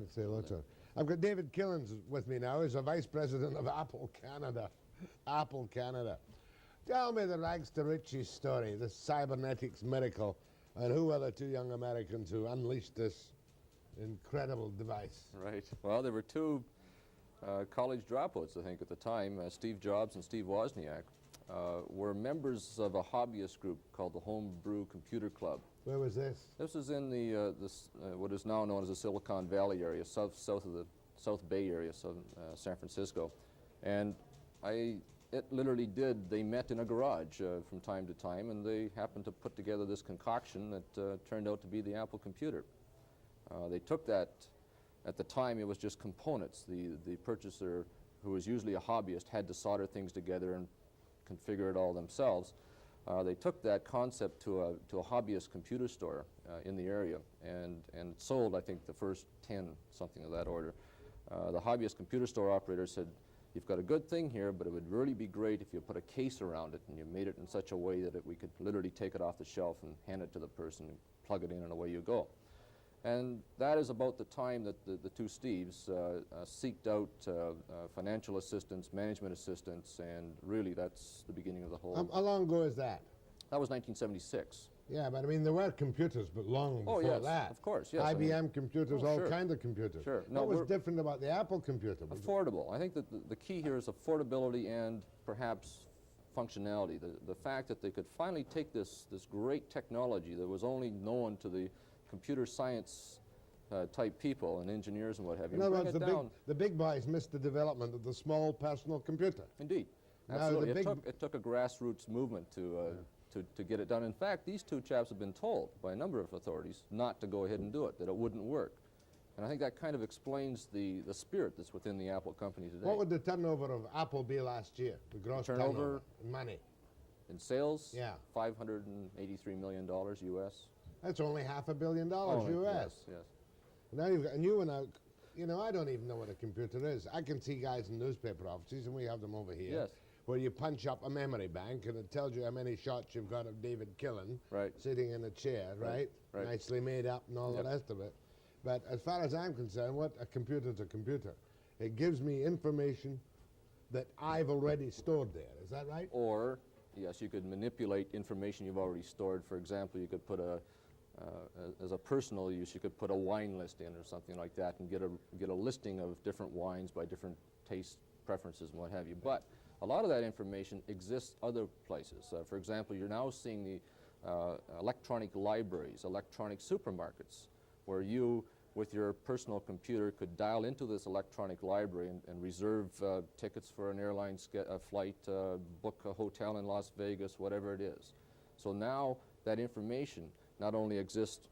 and say hello to her. I've got David Killins with me now. He's a vice president of Apple Canada. Apple Canada. Tell me the rags to riches story, the cybernetics miracle, and who are the two young Americans who unleashed this incredible device? Right. Well, there were two college dropouts, I think, at the time. Steve Jobs and Steve Wozniak were members of a hobbyist group called the Homebrew Computer Club. Where was this? This was in the what is now known as the Silicon Valley area, south Bay area, San Francisco, and they met in a garage from time to time, and they happened to put together this concoction that turned out to be the Apple computer. They took that. At the time, it was just components. The purchaser, who was usually a hobbyist, had to solder things together and configure it all themselves. They took that concept to a hobbyist computer store in the area and sold, I think, the first 10, something of that order. The hobbyist computer store operator said, "You've got a good thing here, but it would really be great if you put a case around it and you made it in such a way that we could literally take it off the shelf and hand it to the person and plug it in and away you go." And that is about the time that the two Steves seeked out financial assistance, management assistance, and really that's the beginning of the whole. How long ago is that? That was 1976. Yeah, but I mean, there were computers, but long before yes, that. of course, yes. IBM computers, all sure. kinds of computers. Sure. No, what was different about the Apple computer? Affordable. I think that the key here is affordability and perhaps functionality. The fact that they could finally take this great technology that was only known to the computer science type people and engineers and what have you. In other words, the big boys missed the development of the small personal computer. Indeed. Absolutely. It took a grassroots movement to get it done. In fact, these two chaps have been told by a number of authorities not to go ahead and do it, that it wouldn't work. And I think that kind of explains the spirit that's within the Apple company today. What would the turnover of Apple be last year? The gross turnover in money? In sales? Yeah. $583 million U.S. That's only $500 million U.S. Yes. Now you've got, and you and I don't even know what a computer is. I can see guys in newspaper offices, and we have them over here, yes, where you punch up a memory bank, and it tells you how many shots you've got of David Killins sitting in a chair, right? Nicely made up and all the rest of it. But as far as I'm concerned, what a computer is a computer. It gives me information that I've already stored there. Is that right? Or, yes, you could manipulate information you've already stored. For example, you could put as a personal use, you could put a wine list in or something like that and get a listing of different wines by different taste preferences and what have you. But a lot of that information exists other places. For example, you're now seeing the electronic libraries, electronic supermarkets, where you, with your personal computer, could dial into this electronic library and reserve tickets for an airline flight, book a hotel in Las Vegas, whatever it is. So now that information not only exists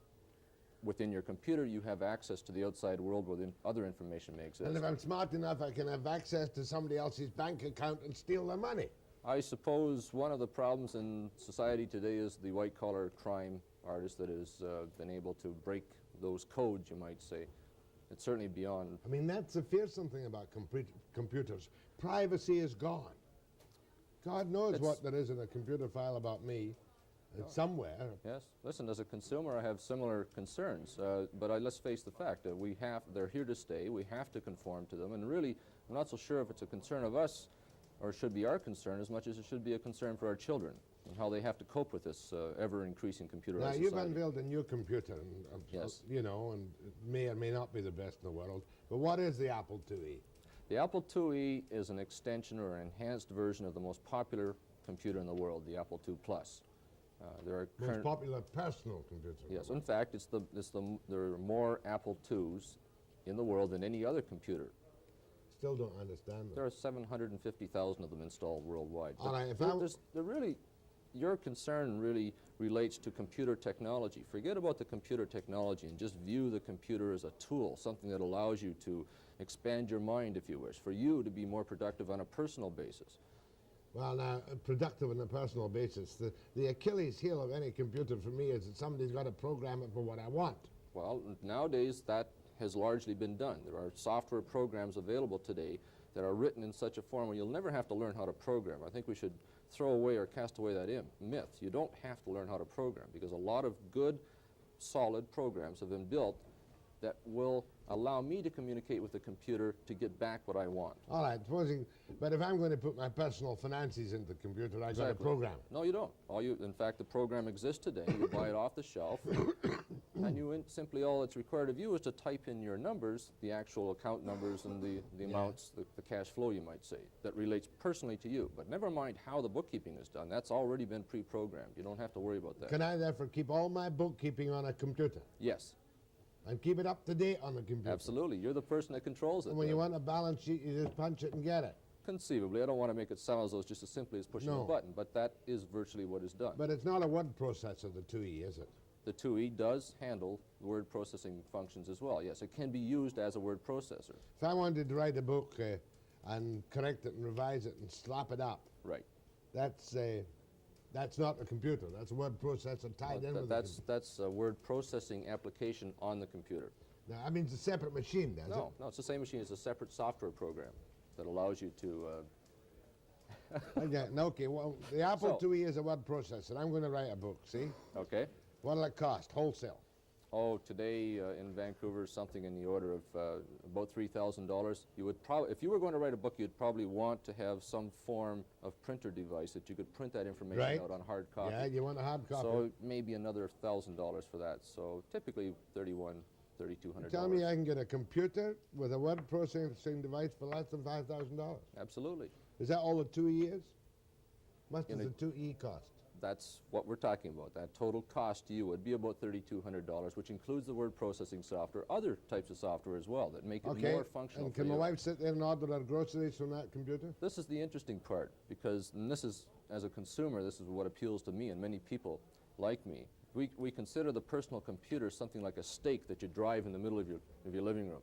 within your computer, you have access to the outside world where other information may exist. And if I'm smart enough, I can have access to somebody else's bank account and steal their money. I suppose one of the problems in society today is the white-collar crime artist that has been able to break those codes, you might say. It's certainly beyond. I mean, that's the fearsome thing about computers. Privacy is gone. God knows what there is in a computer file about me. It's somewhere. Yes. Listen, as a consumer, I have similar concerns. But let's face the fact that they're here to stay. We have to conform to them. And really, I'm not so sure if it's a concern of us or it should be our concern as much as it should be a concern for our children and how they have to cope with this ever-increasing computerized society. Now, you've unveiled a new computer, yes, you know, and it may or may not be the best in the world. But what is the Apple IIe? The Apple IIe is an extension or an enhanced version of the most popular computer in the world, the Apple II Plus. There are most popular personal computer. Yes, in fact, there are more Apple IIs in the world than any other computer. Still don't understand that. There are 750,000 of them installed worldwide. All right, your concern really relates to computer technology. Forget about the computer technology and just view the computer as a tool, something that allows you to expand your mind, if you wish, for you to be more productive on a personal basis. Well, now, productive on a personal basis. The Achilles heel of any computer for me is that somebody's got to program it for what I want. Well, nowadays that has largely been done. There are software programs available today that are written in such a form where you'll never have to learn how to program. I think we should throw away or cast away that myth. You don't have to learn how to program because a lot of good, solid programs have been built that will allow me to communicate with the computer to get back what I want. All right, but if I'm going to put my personal finances into the computer, I've got to program it. No, you don't. In fact, the program exists today. You buy it off the shelf, and simply all that's required of you is to type in your numbers, the actual account numbers and the amounts, the cash flow, you might say, that relates personally to you. But never mind how the bookkeeping is done. That's already been pre-programmed. You don't have to worry about that. Can I therefore keep all my bookkeeping on a computer? Yes. And keep it up to date on the computer? Absolutely. You're the person that controls it. And when you want a balance sheet, you just punch it and get it? Conceivably. I don't want to make it sound as though it's just as simply as pushing a button, but that is virtually what is done. But it's not a word processor, the 2E, is it? The 2E does handle word processing functions as well. Yes, it can be used as a word processor. If I wanted to write a book and correct it and revise it and slap it up, right? That's not a computer. That's a word processor tied in with it. That's a word processing application on the computer. Now, I mean, it's a separate machine, does it? No, it's the same machine. It's a separate software program that allows you to... Okay, well, the Apple IIe is a word processor. I'm going to write a book, see? Okay. What'll it cost, wholesale? Oh, today in Vancouver, something in the order of about $3,000. You would probably, if you were going to write a book, you'd probably want to have some form of printer device that you could print that information out on hard copy. Yeah, you want a hard copy. So maybe another $1,000 for that. So typically $3,200. Tell me I can get a computer with a word processing device for less than $5,000. Absolutely. Is that all the 2E is? What does the 2E cost? That's what we're talking about. That total cost to you would be about $3,200, which includes the word processing software, other types of software as well that make it more functional. And can my wife sit there and order her groceries from that computer? This is the interesting part, because as a consumer, this is what appeals to me and many people like me. We consider the personal computer something like a stake that you drive in the middle of your living room.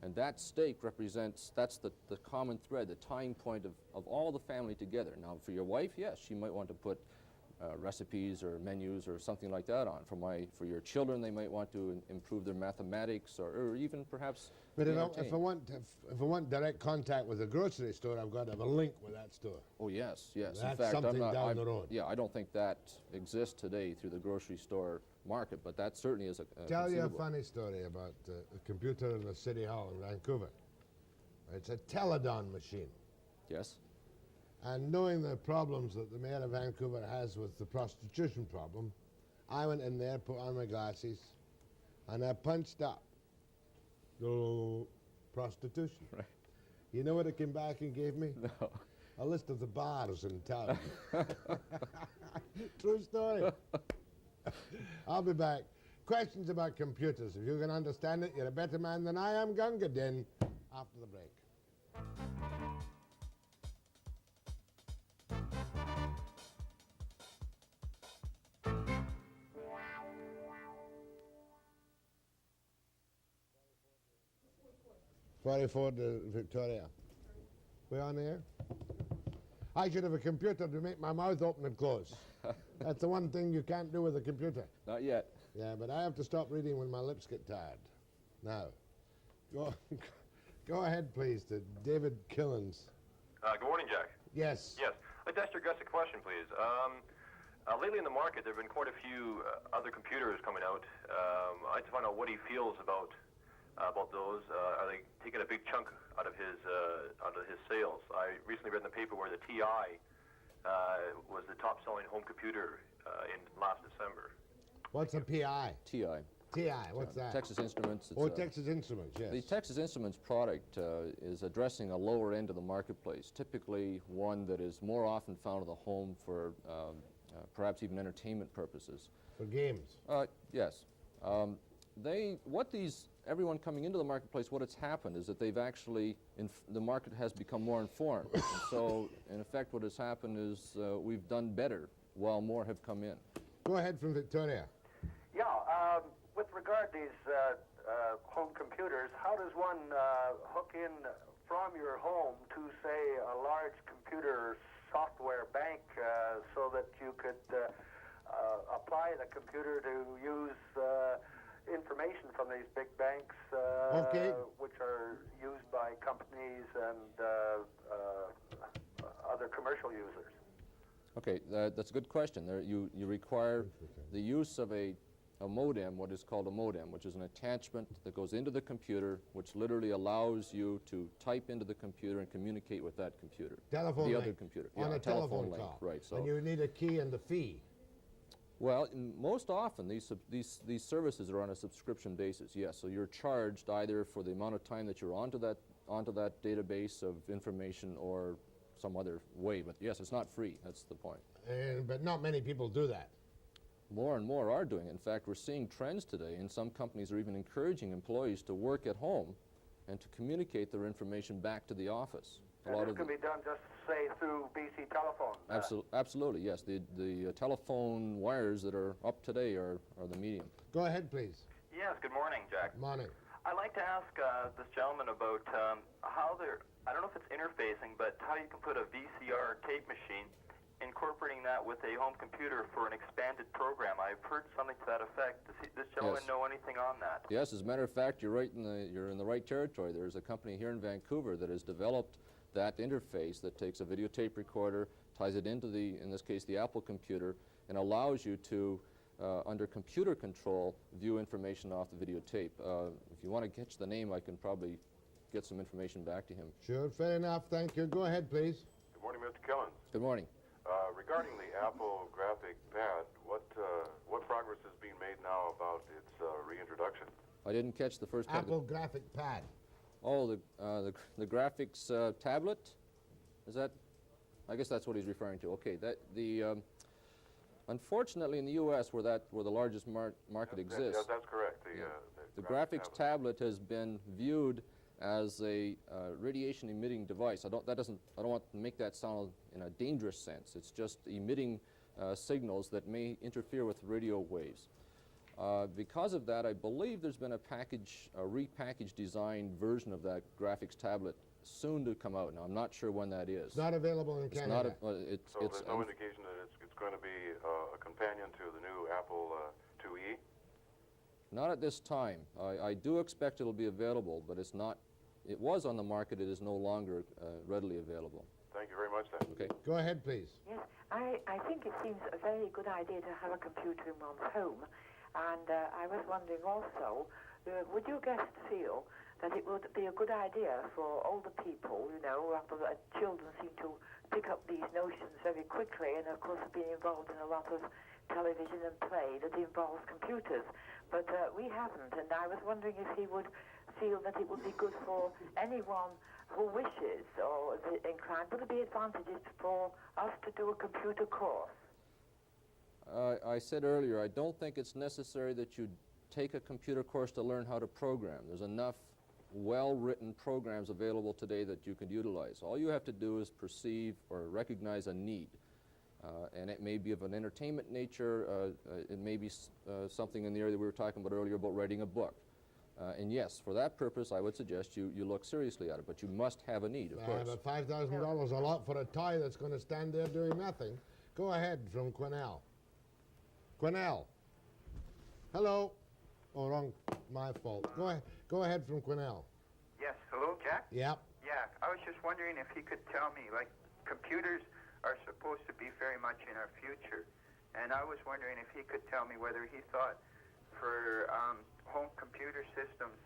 And that stake represents, that's the common thread, the tying point of all the family together. Now, for your wife, yes, she might want to put recipes or menus or something like that on. For your children, they might want to improve their mathematics or even perhaps. But if I want direct contact with the grocery store, I've got to have a link with that store. Oh yes. That's in fact, something down the road. Yeah, I don't think that exists today through the grocery store market, but that certainly is a Tell you a funny story about a computer in the City Hall in Vancouver. It's a Teledon machine. Yes. And knowing the problems that the mayor of Vancouver has with the prostitution problem, I went in there, put on my glasses, and I punched up prostitution. Right. You know what it came back and gave me? No. A list of the bars in town. True story. I'll be back. Questions about computers. If you can understand it, you're a better man than I am, Gunga Din, after the break. '44 to Victoria. We're on air? I should have a computer to make my mouth open and close. That's the one thing you can't do with a computer. Not yet. Yeah, but I have to stop reading when my lips get tired. Now, go ahead, please, to David Killins. Good morning, Jack. Yes. Yes. I'd ask your guest a question, please. Lately in the market, there have been quite a few other computers coming out. I'd like to find out what he feels about those. Are they taking a big chunk out of his sales? I recently read in the paper where the TI was the top-selling home computer in last December. What's a PI? TI. TI, what's that? Texas Instruments. Texas Instruments, yes. The Texas Instruments product is addressing a lower end of the marketplace, typically one that is more often found in the home for perhaps even entertainment purposes. For games? Yes. Everyone coming into the marketplace, what has happened is that they've actually, the market has become more informed. And so, in effect, what has happened is we've done better while more have come in. Go ahead from Victoria. Yeah, with regard to these home computers, how does one hook in from your home to, say, a large computer software bank so that you could apply the computer to use information from these big banks, which are used by companies and other commercial users? Okay, that's a good question. You require the use of a a modem, what is called a modem, which is an attachment that goes into the computer, which literally allows you to type into the computer and communicate with that computer. Telephone the link. other computer. On yeah, a telephone link. call. Right. So and you need a key and a fee. well, most often these services are on a subscription basis. Yes, so you're charged either for the amount of time that you're onto that database of information or some other way. But yes, it's not free. That's the point. But not many people do that. More and more are doing it. In fact, we're seeing trends today, and some companies are even encouraging employees to work at home and to communicate their information back to the office. And this can be done just, say, through BC Telephone. Absolutely, yes. The telephone wires that are up today are the medium. Go ahead, please. Yes, good morning, Jack. Morning. I'd like to ask this gentleman about how they're, I don't know if it's interfacing, but how you can put a VCR tape machine, incorporating that with a home computer for an expanded program. I've heard something to that effect. Does this gentleman know anything on that? Yes, as a matter of fact, you're in the right territory. There's a company here in Vancouver that has developed that interface that takes a videotape recorder, ties it into in this case, the Apple computer, and allows you to, under computer control, view information off the videotape. If you want to catch the name, I can probably get some information back to him. Sure, fair enough. Thank you. Go ahead, please. Good morning, Mr. Killins. Good morning. Regarding the Apple graphic pad, what progress is being made now about its reintroduction? I didn't catch the first part. Apple graphic pad. Oh, the graphics tablet? Is that? I guess that's what he's referring to. Okay, unfortunately in the U.S. where the largest market exists. Yes, that's correct. The graphics tablet has been viewed as a radiation-emitting device. I don't want to make that sound in a dangerous sense. It's just emitting signals that may interfere with radio waves. Because of that, I believe there's been a repackaged design version of that graphics tablet soon to come out. Now, I'm not sure when that is. It's not available in Canada. So there's no indication that it's going to be a companion to the new Apple IIe? Not at this time. I do expect it'll be available, but it's not. It was on the market. It is no longer readily available. Thank you very much, then. Okay. Go ahead, please. Yes, I think it seems a very good idea to have a computer in one's home. And I was wondering also, would your guest feel that it would be a good idea for older people, children seem to pick up these notions very quickly, and of course have been involved in a lot of television and play that involves computers. But we haven't, and I was wondering if he would feel that it would be good for anyone who wishes or is inclined. Would there be advantages for us to do a computer course? I said earlier, I don't think it's necessary that you take a computer course to learn how to program. There's enough well-written programs available today that you can utilize. All you have to do is perceive or recognize a need. And it may be of an entertainment nature. It may be something in the area that we were talking about earlier about writing a book. And yes, for that purpose, I would suggest you look seriously at it. But you must have a need, of course. But $5,000 a lot for a toy that's going to stand there doing nothing. Go ahead from Quinnell. Quinnell. Hello. Oh, wrong. My fault. Go ahead from Quinnell. Yes. Hello, Jack? Yep. Yeah. I was just wondering if he could tell me, like, computers are supposed to be very much in our future. And I was wondering if he could tell me whether he thought for home computer systems,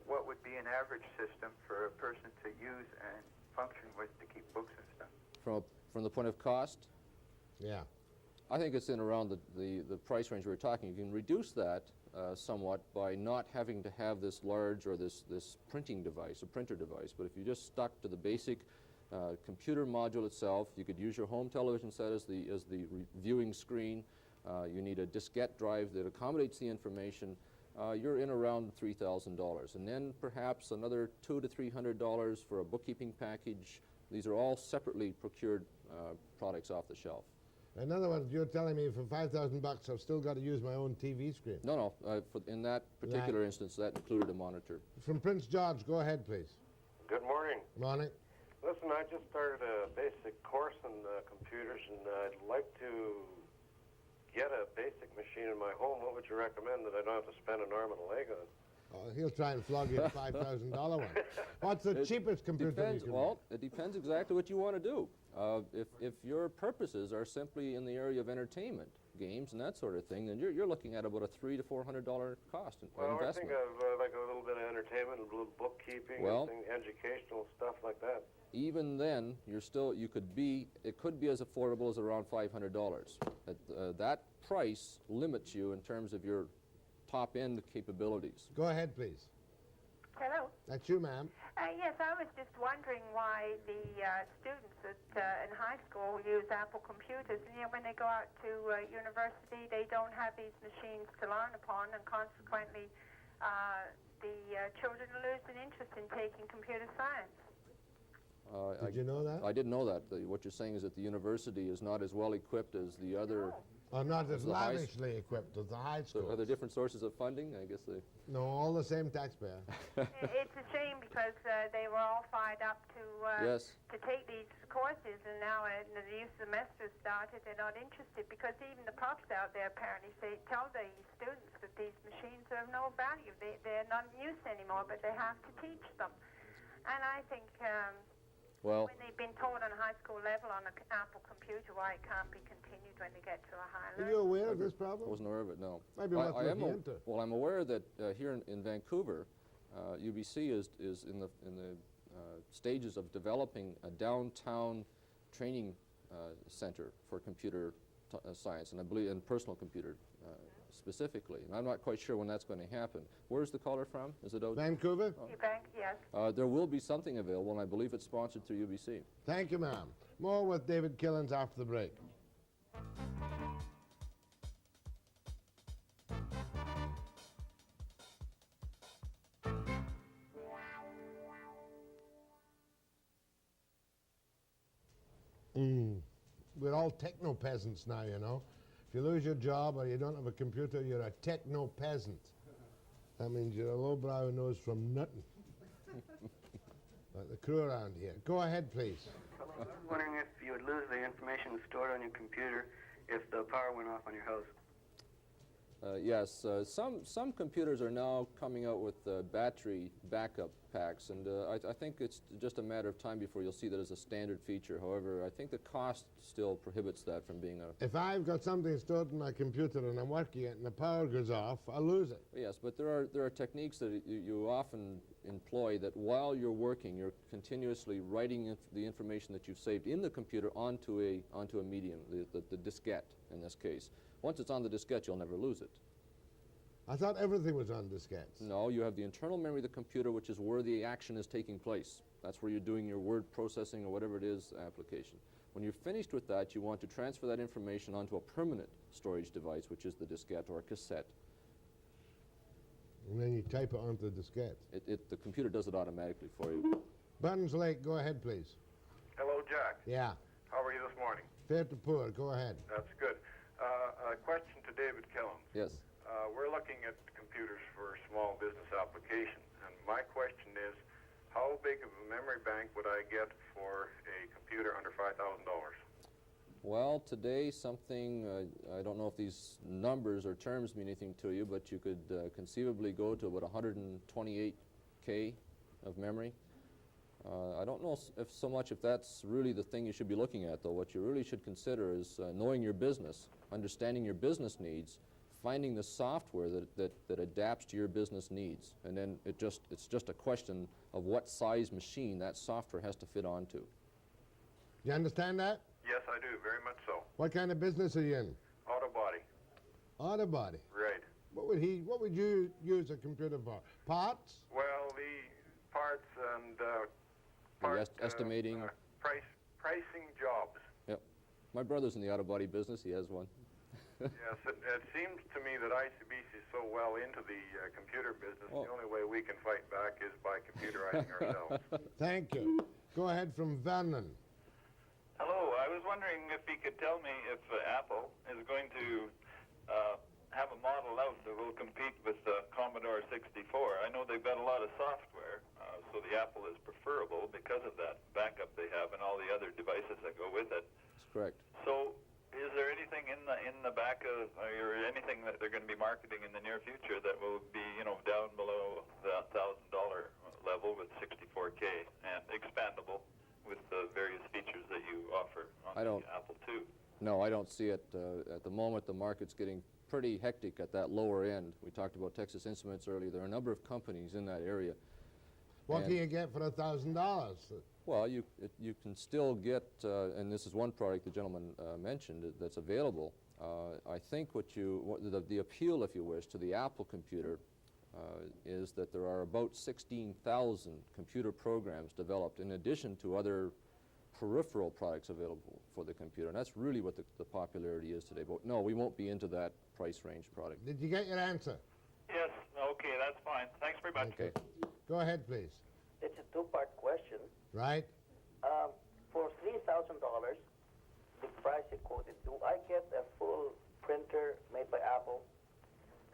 what would be an average system for a person to use and function with to keep books and stuff? From the point of cost? Yeah. I think it's in around the price range we were talking. You can reduce that somewhat by not having to have this large or this printing device, a printer device. But if you just stuck to the basic computer module itself, you could use your home television set as the viewing screen. You need a diskette drive that accommodates the information. You're in around $3,000. And then perhaps another $200 to $300 for a bookkeeping package. These are all separately procured products off the shelf. In other words, you're telling me for $5,000 I've still got to use my own TV screen? No. In that particular instance, that included a monitor. From Prince George, go ahead, please. Good morning. Morning. Listen, I just started a basic course in computers, and I'd like to get a basic machine in my home. What would you recommend that I don't have to spend an arm and a leg on? He'll try and flog you a $5,000 one. What's the cheapest computer you can Well, it depends exactly what you want to do. If your purposes are simply in the area of entertainment, games and that sort of thing, then you're looking at about a $300 to $400 cost Well, I investment. think of like a little bit of entertainment, a little bookkeeping, Well, educational stuff like that. Even then, it could be as affordable as around $500. That price limits you in terms of your top-end capabilities. Go ahead, please. Hello. That's you, ma'am. Yes, I was just wondering why the students in high school use Apple computers, and when they go out to university, they don't have these machines to learn upon, and consequently, the children lose an interest in taking computer science. Did you know that? I didn't know that. What you're saying is that the university is not as well equipped as the other. Not as lavishly equipped as the high school. So are there different sources of funding? I guess they. No, all the same taxpayer. It's a shame because they were all fired up to take these courses, and now the new semester started, they're not interested because even the profs out there apparently tell the students that these machines are of no value. They're not in use anymore, but they have to teach them. And I think when they've been taught on a high school level on an Apple computer, why it can't be continued when they get to a higher level. Are you aware of this problem? I wasn't aware of it, no. Maybe worth looking into. Well, I'm aware that here in Vancouver, UBC is in the stages of developing a downtown training center for computer science, and I believe in personal computer specifically. And I'm not quite sure when that's going to happen. Where's the caller from? Is it out? Vancouver? Yes. There will be something available, and I believe it's sponsored through UBC. Thank you, ma'am. More with David Killins after the break. We're all techno-peasants now, you know. If you lose your job or you don't have a computer, you're a techno-peasant. That means you're a lowbrow who knows from nothing. Like the crew around here. Go ahead, please. I was wondering if you would lose the information stored on your computer if the power went off on your house. Yes, some computers are now coming out with battery backup packs, and I think it's just a matter of time before you'll see that as a standard feature. However, I think the cost still prohibits that from being a... If I've got something stored in my computer and I'm working it and the power goes off, I'll lose it. Yes, but there are techniques that you often employ that while you're working, you're continuously writing the information that you've saved in the computer onto a medium, the diskette in this case. Once it's on the diskette, you'll never lose it. I thought everything was on diskettes. No, you have the internal memory of the computer, which is where the action is taking place. That's where you're doing your word processing or whatever it is application. When you're finished with that, you want to transfer that information onto a permanent storage device, which is the diskette or a cassette. And then you type it onto the diskette. The computer does it automatically for you. Burns Lake, go ahead, please. Hello, Jack. Yeah. How are you this morning? Fair to poor, go ahead. That's good. A question to David Killins. Yes. We're looking at computers for small business application, and my question is, how big of a memory bank would I get for a computer under $5,000? Well, today something, I don't know if these numbers or terms mean anything to you, but you could conceivably go to about 128K of memory. I don't know if that's really the thing you should be looking at, though. What you really should consider is knowing your business, understanding your business needs, finding the software that adapts to your business needs, and then it's just a question of what size machine that software has to fit onto. You understand that? Yes, I do, very much so. What kind of business are you in? Auto body. Auto body? Right. What would you use a computer for? Parts? Well, the parts and estimating. Pricing jobs. Yep. My brother's in the auto body business. He has one. Yes, it seems to me that ICBC is so well into the computer business, the only way we can fight back is by computerizing ourselves. Thank you. Go ahead from Vernon. Hello, I was wondering if he could tell me if Apple is going to have a model out that will compete with the Commodore 64. I know they've got a lot of software, so the Apple is preferable because of that backup they have and all the other devices that go with it. That's correct. So is there anything in the back of or anything that they're going to be marketing in the near future that will be, down below the $1,000 level with 64K and expandable with the various features that you offer on the Apple II? No, I don't see it. At the moment, the market's getting pretty hectic at that lower end. We talked about Texas Instruments earlier. There are a number of companies in that area. What can you get for $1,000? Well, you can still get, and this is one product the gentleman mentioned that's available. I think the appeal, if you wish, to the Apple computer is that there are about 16,000 computer programs developed in addition to other peripheral products available for the computer, and that's really what the popularity is today. But no, we won't be into that price range product. Did you get your answer? Yes. Okay, that's fine. Thanks very much. Okay. Go ahead, please. It's a two-part question. Right. For $3,000, the price you quoted, do I get a full printer made by Apple?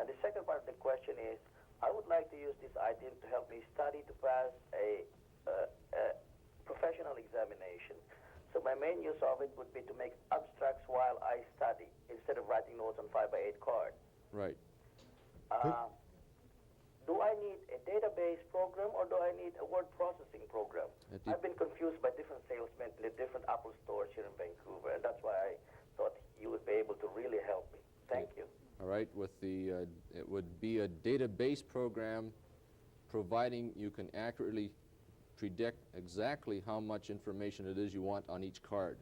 And the second part of the question is, I would like to use this idea to help me study to pass a professional examination. So my main use of it would be to make abstracts while I study instead of writing notes on 5x8 card. Right. Do I need a database program or do I need a word processing program? I've been confused by different salesmen in the different Apple stores here in Vancouver, and that's why I thought you would be able to really help me. Thank you. All right. With the, it would be a database program, providing you can accurately predict exactly how much information it is you want on each card.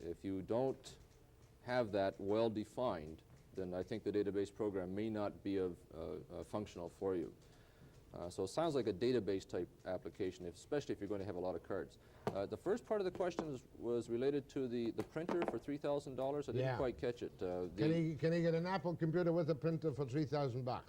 If you don't have that well defined, then I think the database program may not be functional for you. So it sounds like a database type application, especially if you're going to have a lot of cards. The first part of the question was related to the printer for $3,000. I didn't quite catch it. Can he get an Apple computer with a printer for $3,000?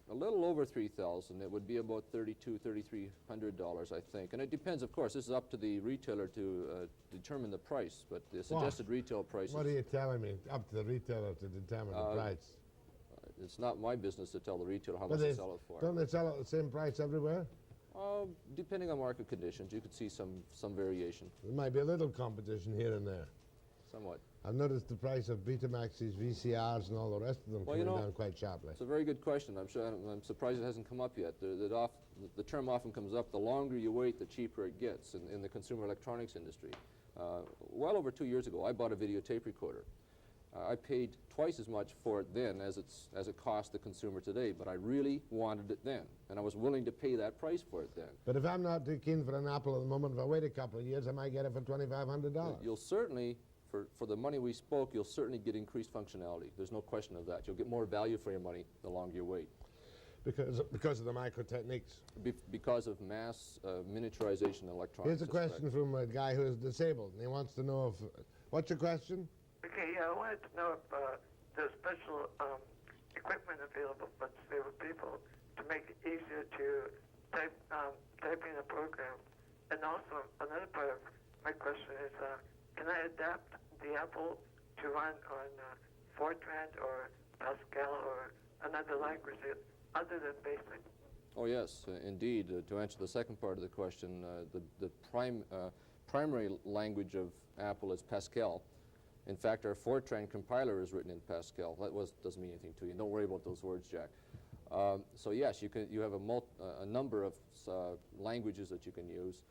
A little over $3,000. It would be about $3,300, I think. And it depends, of course. This is up to the retailer to determine the price, but the suggested retail price What are you telling me? Up to the retailer to determine the price? It's not my business to tell the retailer how much to sell it for. Don't they sell it at the same price everywhere? Depending on market conditions, you could see some variation. There might be a little competition here and there. Somewhat. I've noticed the price of Betamaxes, VCRs, and all the rest of them coming down quite sharply. It's a very good question. I'm surprised it hasn't come up yet. The term often comes up, the longer you wait, the cheaper it gets in the consumer electronics industry. Well over 2 years ago, I bought a videotape recorder. I paid twice as much for it then as it cost the consumer today, but I really wanted it then, and I was willing to pay that price for it then. But if I'm not too keen for an Apple at the moment, if I wait a couple of years, I might get it for $2,500. You'll certainly, for the money we spoke, you'll certainly get increased functionality. There's no question of that. You'll get more value for your money the longer you wait. Because of the micro techniques? Because of mass miniaturization in electronics. Here's a question from a guy who is disabled, and he wants to know if... What's your question? Okay, yeah, I wanted to know if there's special equipment available for disabled people to make it easier to type in a program. And also, another part of my question is, can I adapt the Apple to run on Fortran or Pascal or another language other than BASIC? Oh yes, indeed. To answer the second part of the question, the primary language of Apple is Pascal. In fact, our Fortran compiler is written in Pascal. That doesn't mean anything to you. Don't worry about those words, Jack. So yes, you have a number of languages that you can use.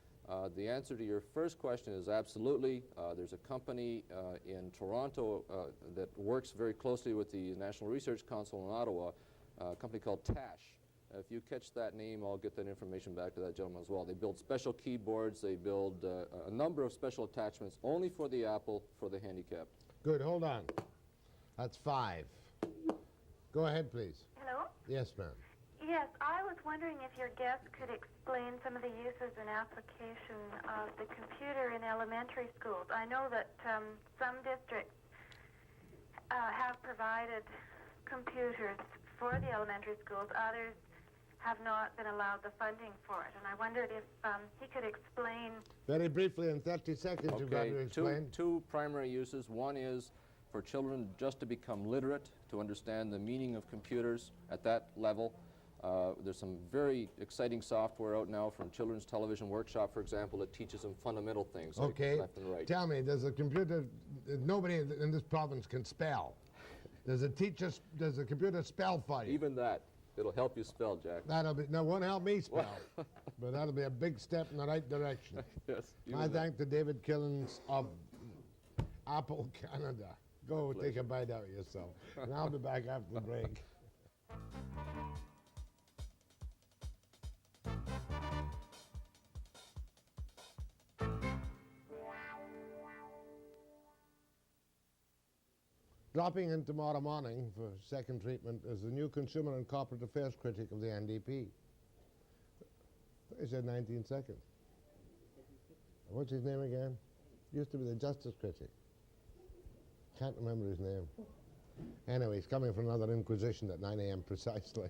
The answer to your first question is absolutely. There's a company in Toronto that works very closely with the National Research Council in Ottawa, a company called TASH. If you catch that name, I'll get that information back to that gentleman as well. They build special keyboards. They build a number of special attachments only for the Apple, for the handicapped. Good. Hold on. That's 5. Go ahead, please. Hello? Yes, ma'am. Yes, I was wondering if your guest could explain some of the uses and application of the computer in elementary schools. I know that some districts have provided computers for the elementary schools. Others have not been allowed the funding for it. And I wondered if he could explain... Very briefly, in 30 seconds, you've got to explain. Two primary uses. One is for children just to become literate, to understand the meaning of computers at that level. There's some very exciting software out now from Children's Television Workshop, for example, that teaches them fundamental things like left and right. Tell me, does a computer nobody in this province can spell. Does a computer spell for you? Even that. It'll help you spell, Jack. Won't help me spell, but that'll be a big step in the right direction. Yes. My thanks to David Killins of Apple Canada. Go take a bite out of yourself. And I'll be back after the break. Dropping in tomorrow morning for second treatment is the new Consumer and Corporate Affairs critic of the NDP. He said 19 seconds. What's his name again? Used to be the Justice critic. Can't remember his name. Anyway, he's coming for another inquisition at 9 a.m. precisely.